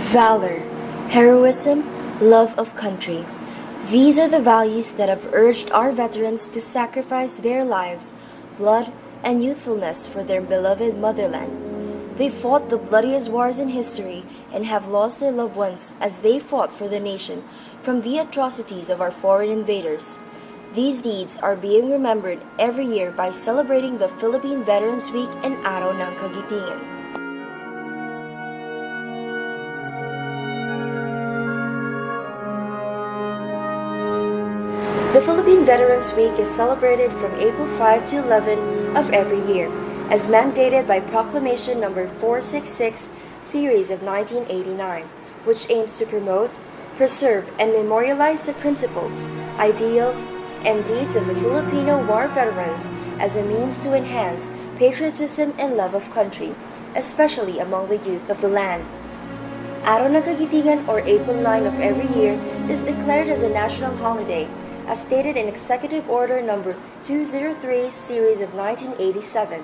Valor, heroism, love of country. These are the values that have urged our veterans to sacrifice their lives, blood, and youthfulness for their beloved motherland. They fought the bloodiest wars in history and have lost their loved ones as they fought for the nation from the atrocities of our foreign invaders. These deeds are being remembered every year by celebrating the Philippine Veterans Week and Araw ng Kagitingan. The Philippine Veterans Week is celebrated from April 5 to 11 of every year, as mandated by Proclamation No. 466, Series of 1989, which aims to promote, preserve, and memorialize the principles, ideals, and deeds of the Filipino war veterans as a means to enhance patriotism and love of country, especially among the youth of the land. Araw ng Kagitingan, or April 9 of every year, is declared as a national holiday, as stated in Executive Order No. 203, Series of 1987.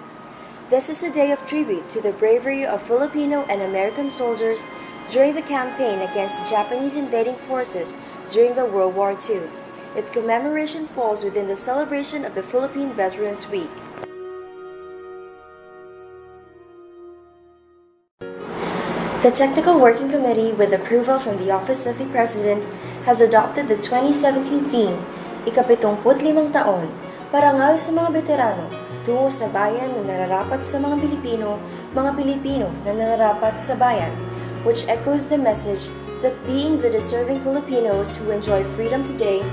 This is a day of tribute to the bravery of Filipino and American soldiers during the campaign against Japanese invading forces during the World War II. Its commemoration falls within the celebration of the Philippine Veterans Week. The Technical Working Committee, with approval from the Office of the President, has adopted the 2017 theme, ika-75 taon, parangal sa mga veterano, tungo sa bayan na nararapat sa mga Pilipino na nararapat sa bayan, which echoes the message that being the deserving Filipinos who enjoy freedom today,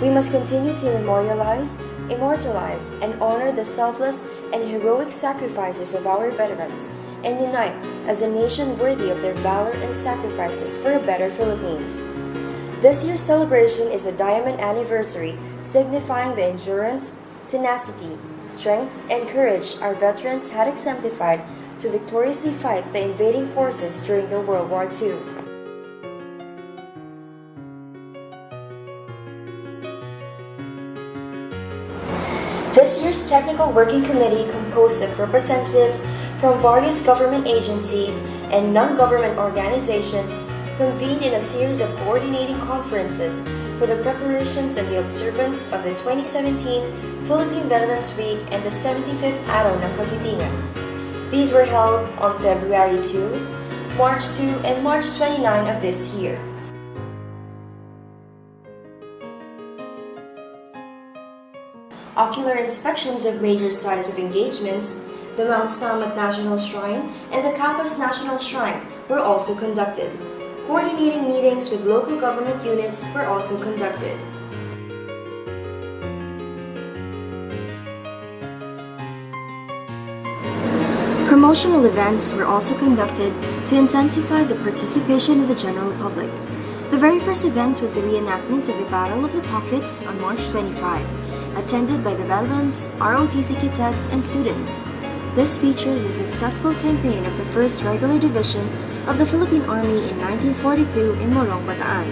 we must continue to memorialize, immortalize, and honor the selfless and heroic sacrifices of our veterans, and unite as a nation worthy of their valor and sacrifices for a better Philippines. This year's celebration is a diamond anniversary signifying the endurance, tenacity, strength, and courage our veterans had exemplified to victoriously fight the invading forces during the World War II. This year's Technical Working Committee, composed of representatives from various government agencies and non-government organizations, convened in a series of coordinating conferences for the preparations and the observance of the 2017 Philippine Veterans Week and the 75th Araw ng Kagitingan. These were held on February 2, March 2, and March 29 of this year. Ocular inspections of major sites of engagements, the Mount Summit National Shrine and the Campus National Shrine, were also conducted. Coordinating meetings with local government units were also conducted. Promotional events were also conducted to intensify the participation of the general public. The very first event was the reenactment of the Battle of the Pockets on March 25, attended by the veterans, ROTC cadets, and students. This featured the successful campaign of the 1st Regular Division of the Philippine Army in 1942 in Morong, Bataan.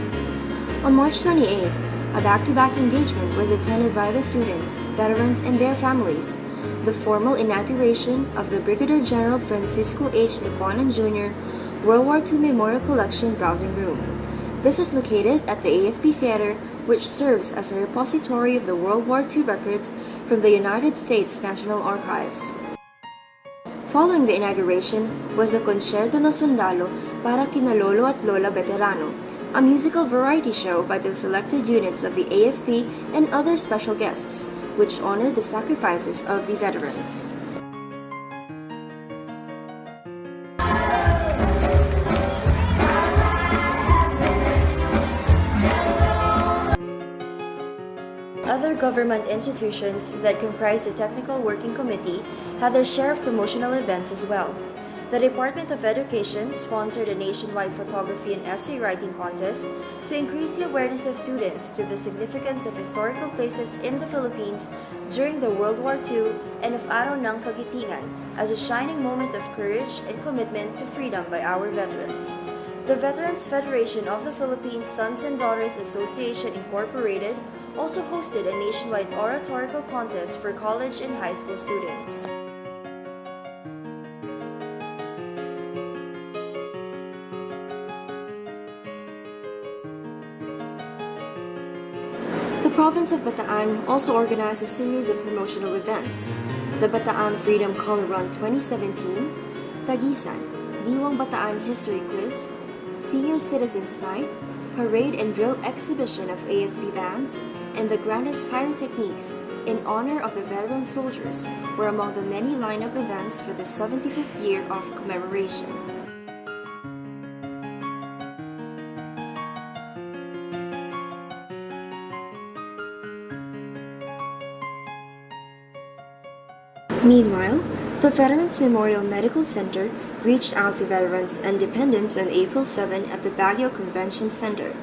On March 28, a back-to-back engagement was attended by the students, veterans, and their families. The formal inauguration of the Brigadier General Francisco H. Licuanan Jr. World War II Memorial Collection Browsing Room. This is located at the AFP Theater, which serves as a repository of the World War II records from the United States National Archives. Following the inauguration was the Concierto ng Sundalo para kina Lolo at Lola Veterano, a musical variety show by the selected units of the AFP and other special guests, which honored the sacrifices of the veterans. Other government institutions that comprise the Technical Working Committee had their share of promotional events as well. The Department of Education sponsored a nationwide photography and essay writing contest to increase the awareness of students to the significance of historical places in the Philippines during the World War II and of Araw ng Kagitingan as a shining moment of courage and commitment to freedom by our veterans. The Veterans Federation of the Philippines Sons and Daughters Association Incorporated also hosted a nationwide oratorical contest for college and high school students. The province of Bataan also organized a series of promotional events: the Bataan Freedom Color Run 2017, Tagisan, Diwang Bataan History Quiz, Senior Citizens Night, Parade and Drill Exhibition of AFP bands, and the grandest pyrotechniques in honor of the veteran soldiers were among the many lineup events for the 75th year of commemoration. Meanwhile, the Veterans Memorial Medical Center reached out to veterans and dependents on April 7 at the Baguio Convention Center.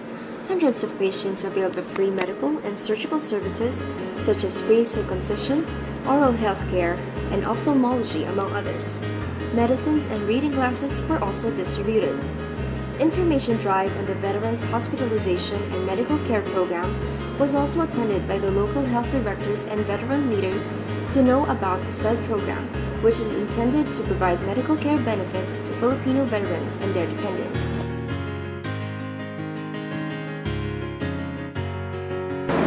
Hundreds of patients availed the free medical and surgical services such as free circumcision, oral health care, and ophthalmology, among others. Medicines and reading glasses were also distributed. Information drive on the Veterans Hospitalization and Medical Care Program was also attended by the local health directors and veteran leaders to know about the said program, which is intended to provide medical care benefits to Filipino veterans and their dependents.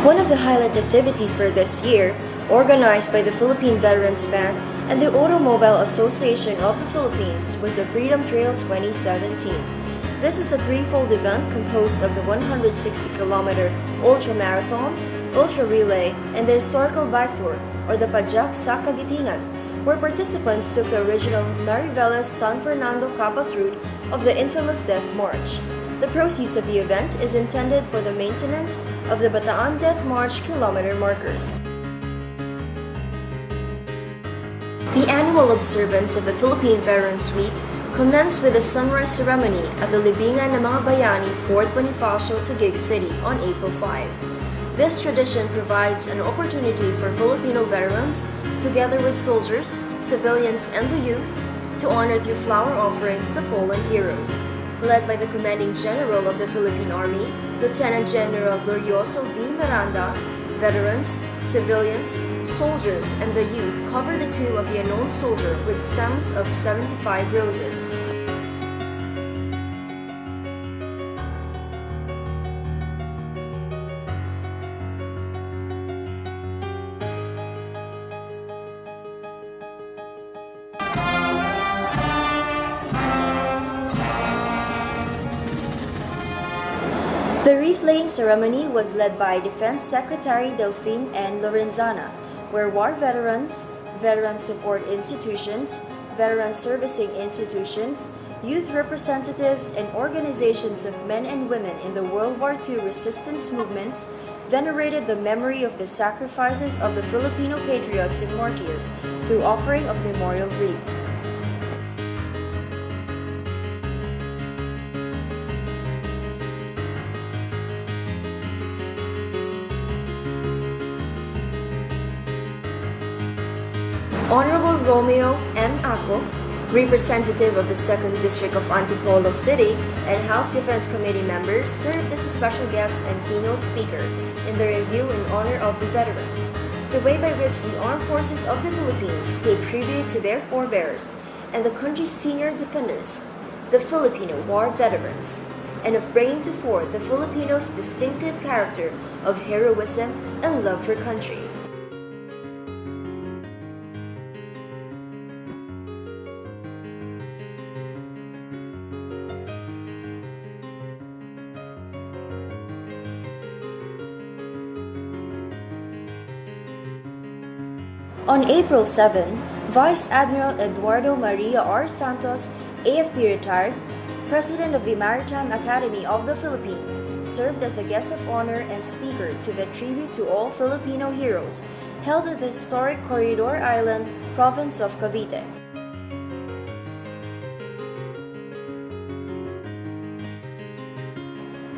One of the highlight activities for this year, organized by the Philippine Veterans Bank and the Automobile Association of the Philippines, was the Freedom Trail 2017. This is a threefold event composed of the 160-kilometer Ultra Marathon, Ultra Relay, and the Historical Bike Tour, or the Pajak sa Kagitingan, where participants took the original Mariveles-San Fernando Capas route of the infamous Death March. The proceeds of the event is intended for the maintenance of the Bataan Death March kilometer markers. The annual observance of the Philippine Veterans Week commenced with a sunrise ceremony at the Libingan ng mga Bayani, Fort Bonifacio, Taguig City on April 5. This tradition provides an opportunity for Filipino veterans, together with soldiers, civilians, and the youth, to honor through flower offerings the fallen heroes. Led by the Commanding General of the Philippine Army, Lieutenant General Glorioso V. Miranda, veterans, civilians, soldiers, and the youth cover the tomb of the unknown soldier with stems of 75 roses. The wreath-laying ceremony was led by Defense Secretary Delphine N. Lorenzana, where war veterans, veteran support institutions, veteran servicing institutions, youth representatives, and organizations of men and women in the World War II resistance movements venerated the memory of the sacrifices of the Filipino patriots and martyrs through offering of memorial wreaths. Honorable Romeo M. Aco, representative of the 2nd District of Antipolo City and House Defense Committee members, served as a special guest and keynote speaker in the review in honor of the veterans, the way by which the Armed Forces of the Philippines paid tribute to their forebears and the country's senior defenders, the Filipino war veterans, and of bringing to fore the Filipinos' distinctive character of heroism and love for country. On April 7, Vice Admiral Eduardo Maria R. Santos, AFP retired, President of the Maritime Academy of the Philippines, served as a guest of honor and speaker to the tribute to all Filipino heroes held at the historic Corridor Island, province of Cavite.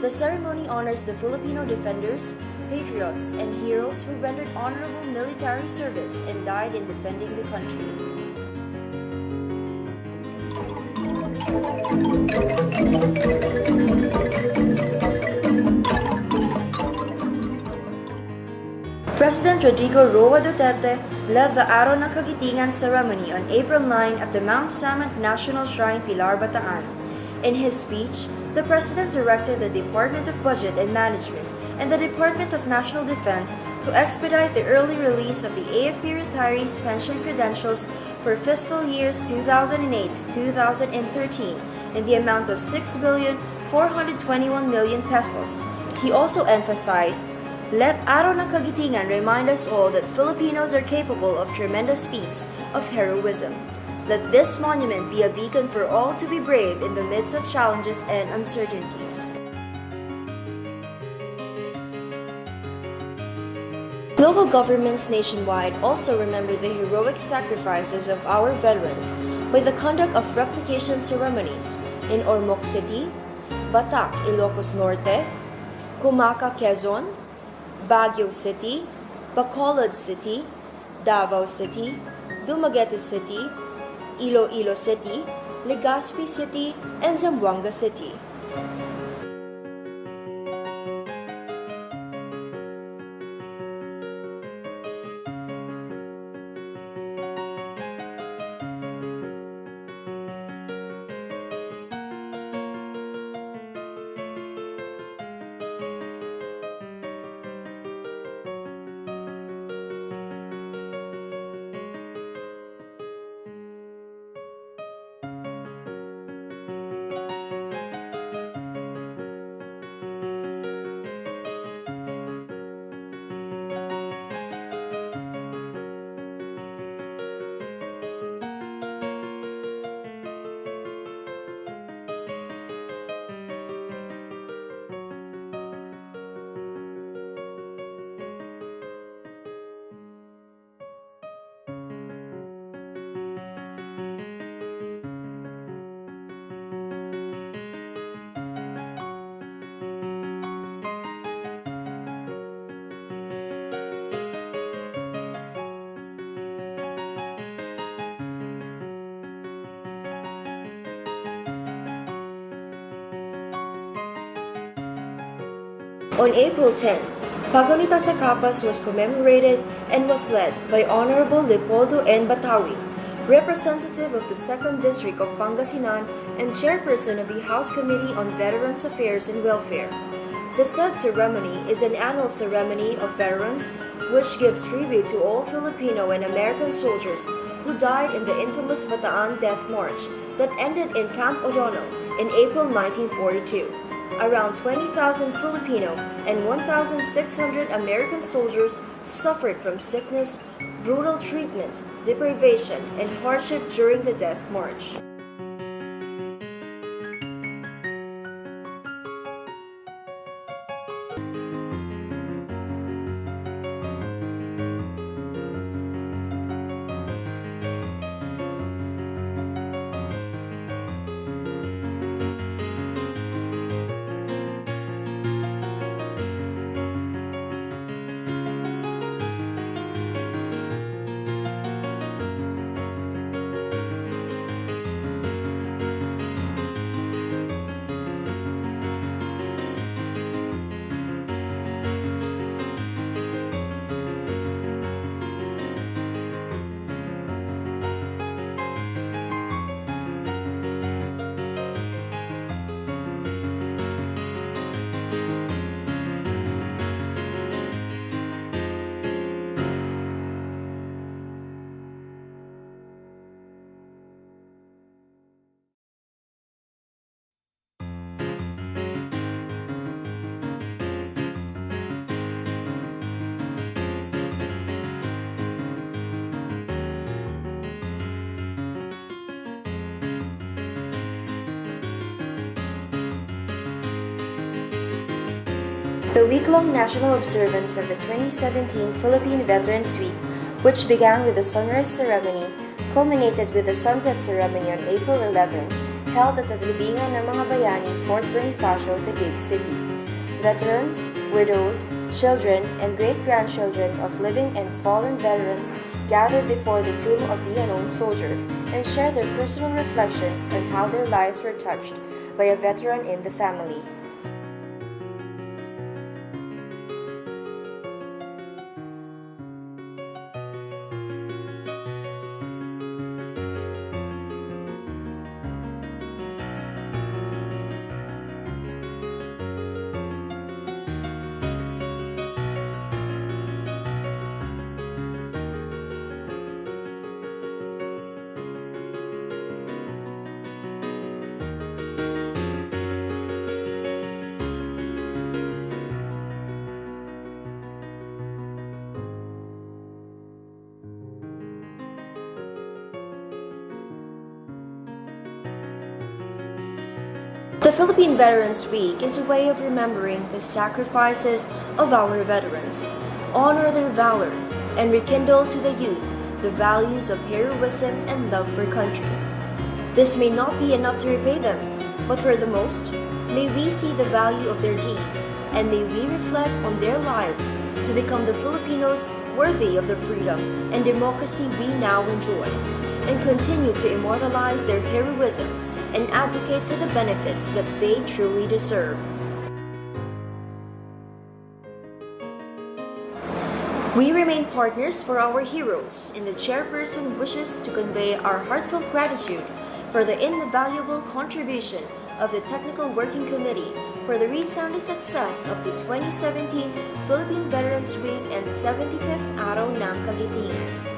The ceremony honors the Filipino defenders, patriots, and heroes who rendered honorable military service and died in defending the country. President Rodrigo Roa Duterte led the Araw ng Kagitingan ceremony on April 9 at the Mount Samat National Shrine, Pilar, Bataan. In his speech, the President directed the Department of Budget and Management and the Department of National Defense to expedite the early release of the AFP retirees' pension credentials for fiscal years 2008 to 2013 in the amount of 6,421,000,000 pesos. He also emphasized, "Let Araw ng Kagitingan remind us all that Filipinos are capable of tremendous feats of heroism. Let this monument be a beacon for all to be brave in the midst of challenges and uncertainties." Local governments nationwide also remember the heroic sacrifices of our veterans with the conduct of replication ceremonies in Ormoc City, Batac, Ilocos Norte, Cumaca, Quezon, Baguio City, Bacolod City, Davao City, Dumaguete City, Iloilo City, Legazpi City, and Zamboanga City. On April 10, Pagonita sa Capas was commemorated and was led by Honorable Leopoldo N. Batawi, representative of the 2nd District of Pangasinan and chairperson of the House Committee on Veterans Affairs and Welfare. The said ceremony is an annual ceremony of veterans which gives tribute to all Filipino and American soldiers who died in the infamous Bataan Death March that ended in Camp O'Donnell in April 1942. Around 20,000 Filipino and 1,600 American soldiers suffered from sickness, brutal treatment, deprivation, and hardship during the death march. The week-long national observance of the 2017 Philippine Veterans Week, which began with the sunrise ceremony, culminated with the sunset ceremony on April 11, held at the Libingan ng mga Bayani, Fort Bonifacio, Taguig City. Veterans, widows, children, and great-grandchildren of living and fallen veterans gathered before the tomb of the unknown soldier and shared their personal reflections on how their lives were touched by a veteran in the family. The Philippine Veterans Week is a way of remembering the sacrifices of our veterans, honor their valor, and rekindle to the youth the values of heroism and love for country. This may not be enough to repay them, but for the most, may we see the value of their deeds, and may we reflect on their lives to become the Filipinos worthy of the freedom and democracy we now enjoy, and continue to immortalize their heroism and advocate for the benefits that they truly deserve. We remain partners for our heroes, and the chairperson wishes to convey our heartfelt gratitude for the invaluable contribution of the Technical Working Committee for the resounding success of the 2017 Philippine Veterans Week and 75th Araw ng Kagitingan.